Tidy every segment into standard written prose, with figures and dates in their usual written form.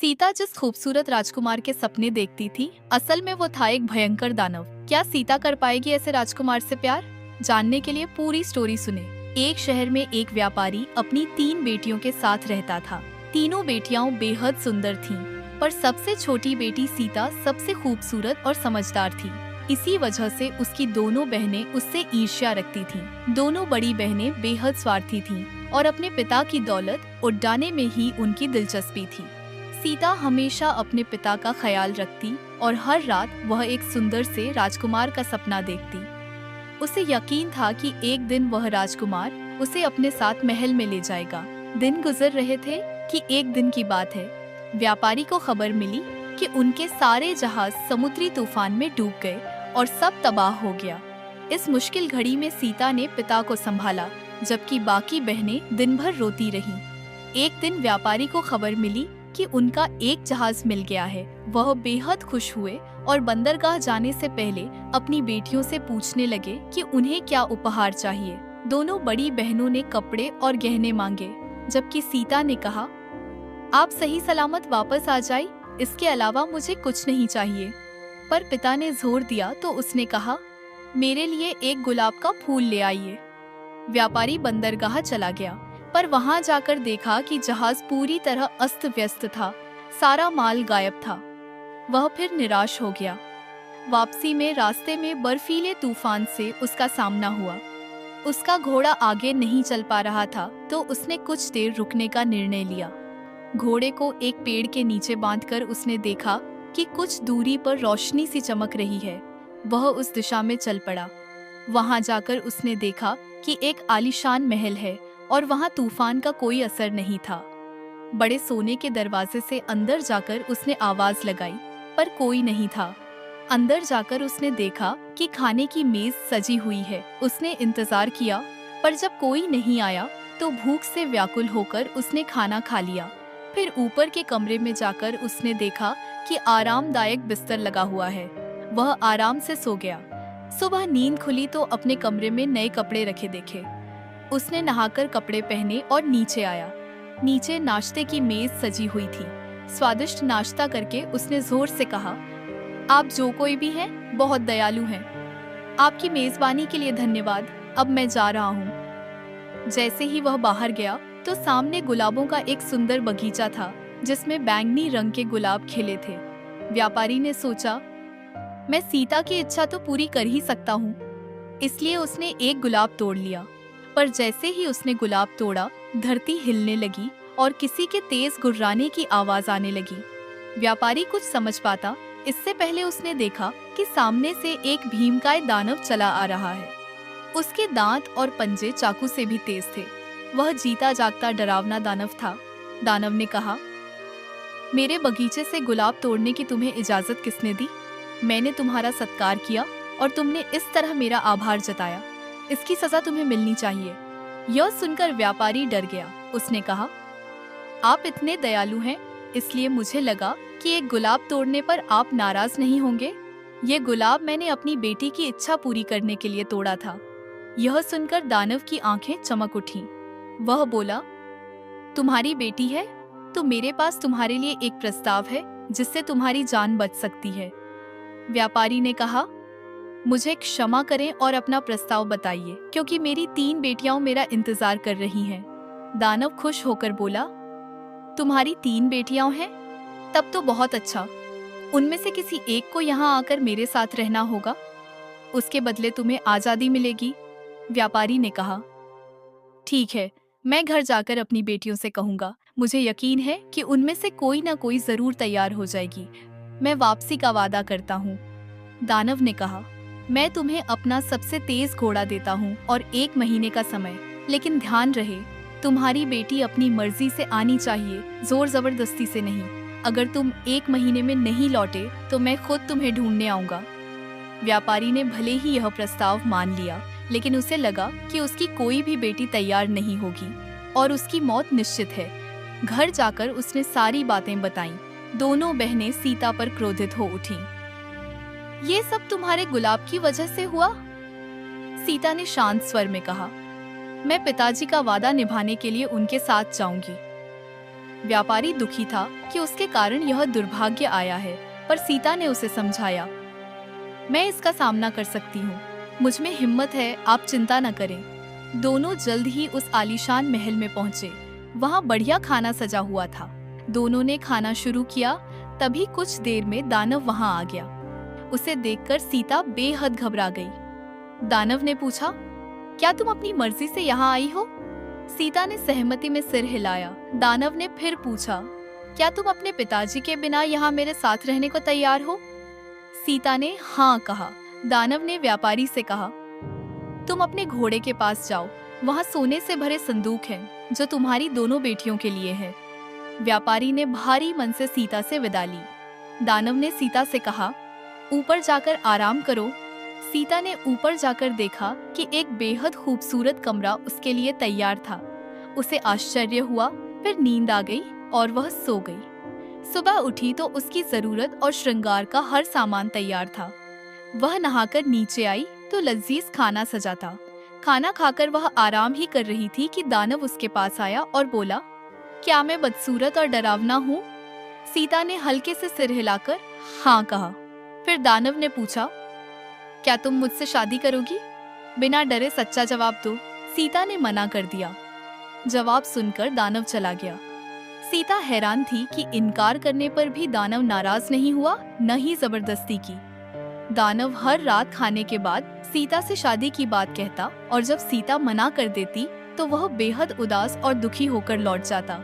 सीता जिस खूबसूरत राजकुमार के सपने देखती थी, असल में वो था एक भयंकर दानव। क्या सीता कर पाएगी ऐसे राजकुमार से प्यार? जानने के लिए पूरी स्टोरी सुने। एक शहर में एक व्यापारी अपनी 3 बेटियों के साथ रहता था। तीनों बेटियां बेहद सुंदर थीं, पर सबसे छोटी बेटी सीता सबसे खूबसूरत और समझदार थी। इसी वजह से उसकी दोनों बहनें उससे ईर्ष्या रखती थीं। दोनों बड़ी बहनें बेहद स्वार्थी थीं और अपने पिता की दौलत उड़ाने में ही उनकी दिलचस्पी थी। सीता हमेशा अपने पिता का ख्याल रखती और हर रात वह एक सुंदर से राजकुमार का सपना देखती। उसे यकीन था कि एक दिन वह राजकुमार उसे अपने साथ महल में ले जाएगा। दिन गुजर रहे थे कि एक दिन की बात है, व्यापारी को खबर मिली कि उनके सारे जहाज समुद्री तूफान में डूब गए और सब तबाह हो गया। इस मुश्किल घड़ी में सीता ने पिता को संभाला, जबकि बाकी बहनें दिन भर रोती रहीं। एक दिन व्यापारी को खबर मिली कि उनका एक जहाज मिल गया है। वह बेहद खुश हुए और बंदरगाह जाने से पहले अपनी बेटियों से पूछने लगे कि उन्हें क्या उपहार चाहिए। दोनों बड़ी बहनों ने कपड़े और गहने मांगे, जबकि सीता ने कहा, आप सही सलामत वापस आ जाए, इसके अलावा मुझे कुछ नहीं चाहिए। पर पिता ने जोर दिया तो उसने कहा, मेरे लिए एक गुलाब का फूल ले आइए। व्यापारी बंदरगाह चला गया, पर वहां जाकर देखा कि जहाज पूरी तरह अस्त व्यस्त था। सारा माल गायब था। वह फिर निराश हो गया। वापसी में रास्ते में बर्फीले तूफान से उसका सामना हुआ। उसका घोड़ा आगे नहीं चल पा रहा था, तो उसने कुछ देर रुकने का निर्णय लिया। घोड़े को एक पेड़ के नीचे बांधकर उसने देखा कि कुछ दूरी पर रोशनी सी चमक रही है। वह उस दिशा में चल पड़ा। वहां जाकर उसने देखा कि एक आलीशान महल है और वहां तूफान का कोई असर नहीं था। बड़े सोने के दरवाजे से अंदर जाकर उसने आवाज लगाई, पर कोई नहीं था। अंदर जाकर उसने देखा कि खाने की मेज सजी हुई है। उसने इंतजार किया, पर जब कोई नहीं आया तो भूख से व्याकुल होकर उसने खाना खा लिया। फिर ऊपर के कमरे में जाकर उसने देखा कि आरामदायक बिस्तर लगा हुआ है। वह आराम से सो गया। सुबह नींद खुली तो अपने कमरे में नए कपड़े रखे देखे। उसने नहाकर कपड़े पहने और नीचे आया। नीचे नाश्ते की मेज सजी हुई थी। स्वादिष्ट नाश्ता करके उसने जोर से कहा, आप जो कोई भी हैं, बहुत दयालु हैं। आपकी मेजबानी के लिए धन्यवाद। अब मैं जा रहा हूँ। जैसे ही वह बाहर गया तो सामने गुलाबों का एक सुंदर बगीचा था, जिसमें बैंगनी रंग के गुलाब खिले थे। व्यापारी ने सोचा, मैं सीता की इच्छा तो पूरी कर ही सकता हूँ। इसलिए उसने एक गुलाब तोड़ लिया। पर जैसे ही उसने गुलाब तोड़ा, धरती हिलने लगी और किसी के तेज गुर्राने की आवाज आने लगी। व्यापारी कुछ समझ पाता इससे पहले उसने देखा कि सामने से एक भीमकाय दानव चला आ रहा है। उसके दांत और पंजे चाकू से भी तेज थे। वह जीता जागता डरावना दानव था। दानव ने कहा, मेरे बगीचे से गुलाब तोड़ने की तुम्हें इजाजत किसने दी? मैंने तुम्हारा सत्कार किया और तुमने इस तरह मेरा आभार जताया। इसकी सजा तुम्हें मिलनी चाहिए। यह सुनकर व्यापारी डर गया। उसने कहा, आप इतने दयालु हैं, इसलिए मुझे लगा कि एक गुलाब तोड़ने पर आप नाराज नहीं होंगे। ये गुलाब मैंने अपनी बेटी की इच्छा पूरी करने के लिए तोड़ा था। यह सुनकर दानव की आंखें चमक उठीं। वह बोला, तुम्हारी बेटी है तो मेरे पास तुम्हारे लिए एक प्रस्ताव है जिससे तुम्हारी जान बच सकती है। व्यापारी ने कहा, मुझे क्षमा करें और अपना प्रस्ताव बताइए, क्योंकि मेरी 3 बेटियां मेरा इंतजार कर रही हैं। दानव खुश होकर बोला, तुम्हारी 3 बेटियां हैं? तब तो बहुत अच्छा। उनमें से किसी एक को यहाँ आकर मेरे साथ रहना होगा। उसके बदले तुम्हें आजादी मिलेगी। व्यापारी ने कहा, ठीक है, मैं घर जाकर अपनी बेटियों से कहूंगा। मुझे यकीन है कि उनमें से कोई ना कोई जरूर तैयार हो जाएगी। मैं वापसी का वादा करता हूँ। दानव ने कहा, मैं तुम्हें अपना सबसे तेज घोड़ा देता हूँ और 1 महीने का समय, लेकिन ध्यान रहे, तुम्हारी बेटी अपनी मर्जी से आनी चाहिए, जोर जबरदस्ती से नहीं। अगर तुम 1 महीने में नहीं लौटे तो मैं खुद तुम्हें ढूंढने आऊंगा। व्यापारी ने भले ही यह प्रस्ताव मान लिया, लेकिन उसे लगा कि उसकी कोई भी बेटी तैयार नहीं होगी और उसकी मौत निश्चित है। घर जाकर उसने सारी बातें बताईं। दोनों बहनें सीता पर क्रोधित हो उठीं। ये सब तुम्हारे गुलाब की वजह से हुआ? सीता ने शांत स्वर में कहा, मैं पिताजी का वादा निभाने के लिए उनके साथ जाऊंगी। व्यापारी दुखी था कि उसके कारण यह दुर्भाग्य आया है, पर सीता ने उसे समझाया, मैं इसका सामना कर सकती हूँ, मुझ में हिम्मत है, आप चिंता न करें। दोनों जल्द ही उस आलीशान महल में पहुँचे। वहाँ बढ़िया खाना सजा हुआ था। दोनों ने खाना शुरू किया, तभी कुछ देर में दानव वहाँ आ गया। उसे देखकर सीता बेहद घबरा गई। दानव ने पूछा, क्या तुम अपनी मर्जी से यहाँ आई हो? सीता ने सहमति में सिर हिलाया। दानव ने फिर पूछा, क्या तुम अपने पिताजी के बिना यहाँ मेरे साथ रहने को तैयार हो? सीता ने हाँ कहा। दानव ने व्यापारी से कहा, तुम अपने घोड़े के पास जाओ, वहाँ सोने से भरे संदूक हैं जो तुम्हारी दोनों बेटियों के लिए है। व्यापारी ने भारी मन से सीता से विदा ली। दानव ने सीता से कहा, ऊपर जाकर आराम करो। सीता ने ऊपर जाकर देखा कि एक बेहद खूबसूरत कमरा उसके लिए तैयार था। उसे आश्चर्य हुआ, फिर नींद आ गई और वह सो गई। सुबह उठी तो उसकी जरूरत और श्रृंगार का हर सामान तैयार था। वह नहाकर नीचे आई तो लजीज खाना सजा था। खाना खाकर वह आराम ही कर रही थी कि दानव उसके पास आया और बोला, क्या मैं बदसूरत और डरावना हूँ? सीता ने हल्के से सिर हिलाकर हाँ कहा। फिर दानव ने पूछा, क्या तुम मुझसे शादी करोगी? बिना डरे सच्चा जवाब दो। सीता ने मना कर दिया। जवाब सुनकर दानव चला गया। सीता हैरान थी कि इनकार करने पर भी दानव नाराज नहीं हुआ, न ही जबरदस्ती की। दानव हर रात खाने के बाद सीता से शादी की बात कहता और जब सीता मना कर देती तो वह बेहद उदास और दुखी होकर लौट जाता।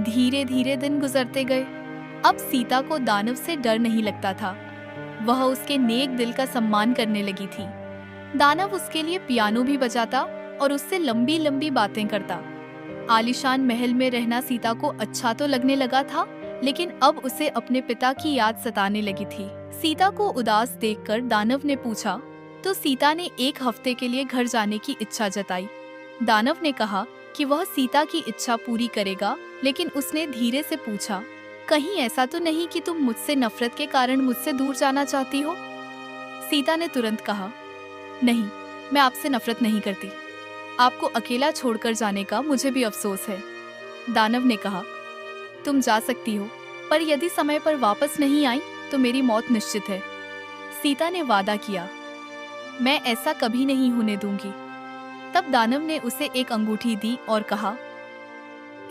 धीरे धीरे दिन गुजरते गए। अब सीता को दानव से डर नहीं लगता था। वह उसके नेक दिल का सम्मान करने लगी थी। दानव उसके लिए पियानो भी बजाता और उससे लंबी लंबी बातें करता। आलीशान महल में रहना सीता को अच्छा तो लगने लगा था, लेकिन अब उसे अपने पिता की याद सताने लगी थी। सीता को उदास देखकर दानव ने पूछा, तो सीता ने 1 हफ्ते के लिए घर जाने की इच्छा जताई। दानव ने कहा कि वह सीता की इच्छा पूरी करेगा, लेकिन उसने धीरे से पूछा, कहीं ऐसा तो नहीं कि तुम मुझसे नफरत के कारण मुझसे दूर जाना चाहती हो? सीता ने तुरंत कहा, नहीं, मैं आपसे नफरत नहीं करती। आपको अकेला छोड़कर जाने का मुझे भी अफसोस है। दानव ने कहा, तुम जा सकती हो, पर यदि समय पर वापस नहीं आई तो मेरी मौत निश्चित है। सीता ने वादा किया, मैं ऐसा कभी नहीं होने दूंगी। तब दानव ने उसे एक अंगूठी दी और कहा,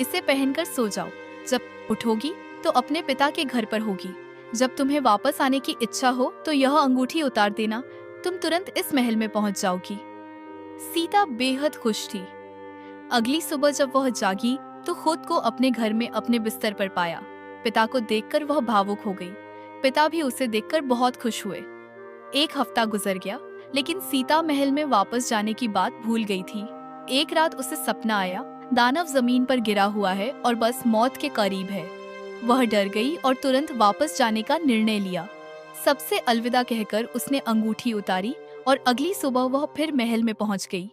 इसे पहनकर सो जाओ। जब उठोगी तो अपने पिता के घर पर होगी। जब तुम्हें वापस आने की इच्छा हो तो यह अंगूठी उतार देना, तुम तुरंत इस महल में पहुंच जाओगी। सीता बेहद खुश थी। अगली सुबह जब वह जागी तो खुद को अपने घर में अपने बिस्तर पर पाया। पिता को देखकर वह भावुक हो गई। पिता भी उसे देखकर बहुत खुश हुए। 1 हफ्ता गुजर गया, लेकिन सीता महल में वापस जाने की बात भूल गई थी। एक रात उसे सपना आया, दानव जमीन पर गिरा हुआ है और बस मौत के करीब है। वह डर गई और तुरंत वापस जाने का निर्णय लिया। सबसे अलविदा कहकर उसने अंगूठी उतारी और अगली सुबह वह फिर महल में पहुंच गई।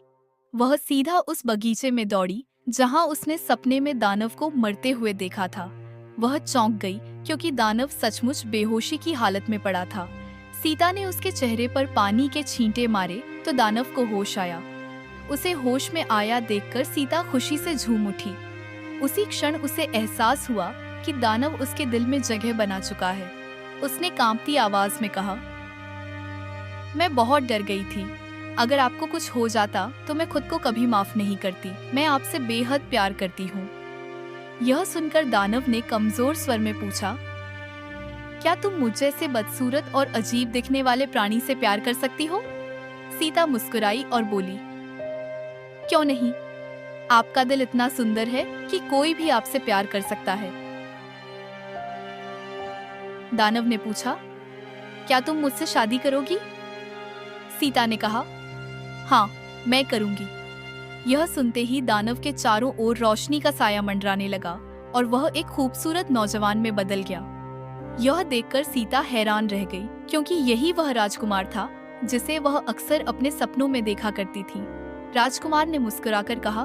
वह सीधा उस बगीचे में दौड़ी जहां उसने सपने में दानव को मरते हुए देखा था। वह चौंक गई क्योंकि दानव सचमुच बेहोशी की हालत में पड़ा था। सीता ने उसके चेहरे पर पानी के छींटे मारे तो दानव को होश आया। उसे होश में आया देखकर सीता खुशी से झूम उठी। उसी क्षण उसे एहसास हुआ कि दानव उसके दिल में जगह बना चुका है। उसने कांपती आवाज में कहा, मैं बहुत डर गई थी। अगर आपको कुछ हो जाता तो मैं खुद को कभी माफ नहीं करती। मैं आपसे बेहद प्यार करती हूँ। यह सुनकर दानव ने कमजोर स्वर में पूछा, क्या तुम मुझ जैसे बदसूरत और अजीब दिखने वाले प्राणी से प्यार कर सकती हो? सीता मुस्कुराई और बोली, क्यों नहीं, आपका दिल इतना सुंदर है कि कोई भी आपसे प्यार कर सकता है। दानव ने पूछा, क्या तुम मुझसे शादी करोगी? सीता ने कहा, हाँ, मैं करूंगी। यह सुनते ही दानव के चारों ओर रोशनी का साया मंडराने लगा और वह एक खूबसूरत नौजवान में बदल गया। यह देखकर सीता हैरान रह गई, क्योंकि यही वह राजकुमार था जिसे वह अक्सर अपने सपनों में देखा करती थी। राजकुमार ने मुस्कुराकर कहा,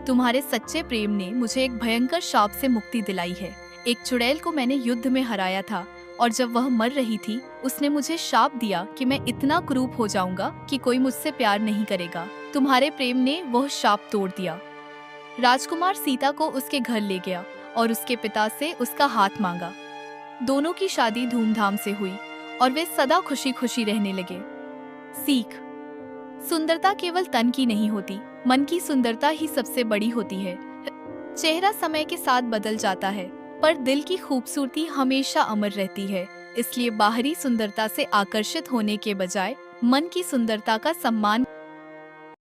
तुम्हारे सच्चे प्रेम ने मुझे एक भयंकर शाप से मुक्ति दिलाई है। एक चुड़ैल को मैंने युद्ध में हराया था और जब वह मर रही थी उसने मुझे शाप दिया कि मैं इतना क्रूप हो जाऊंगा कि कोई मुझसे प्यार नहीं करेगा। तुम्हारे प्रेम ने वह शाप तोड़ दिया। राजकुमार सीता को उसके घर ले गया और उसके पिता से उसका हाथ मांगा। दोनों की शादी धूमधाम से हुई और वे सदा खुशी खुशी रहने लगे। सीख: सुंदरता केवल तन की नहीं होती, मन की सुंदरता ही सबसे बड़ी होती है। चेहरा समय के साथ बदल जाता है, पर दिल की खूबसूरती हमेशा अमर रहती है। इसलिए बाहरी सुंदरता से आकर्षित होने के बजाय मन की सुंदरता का सम्मान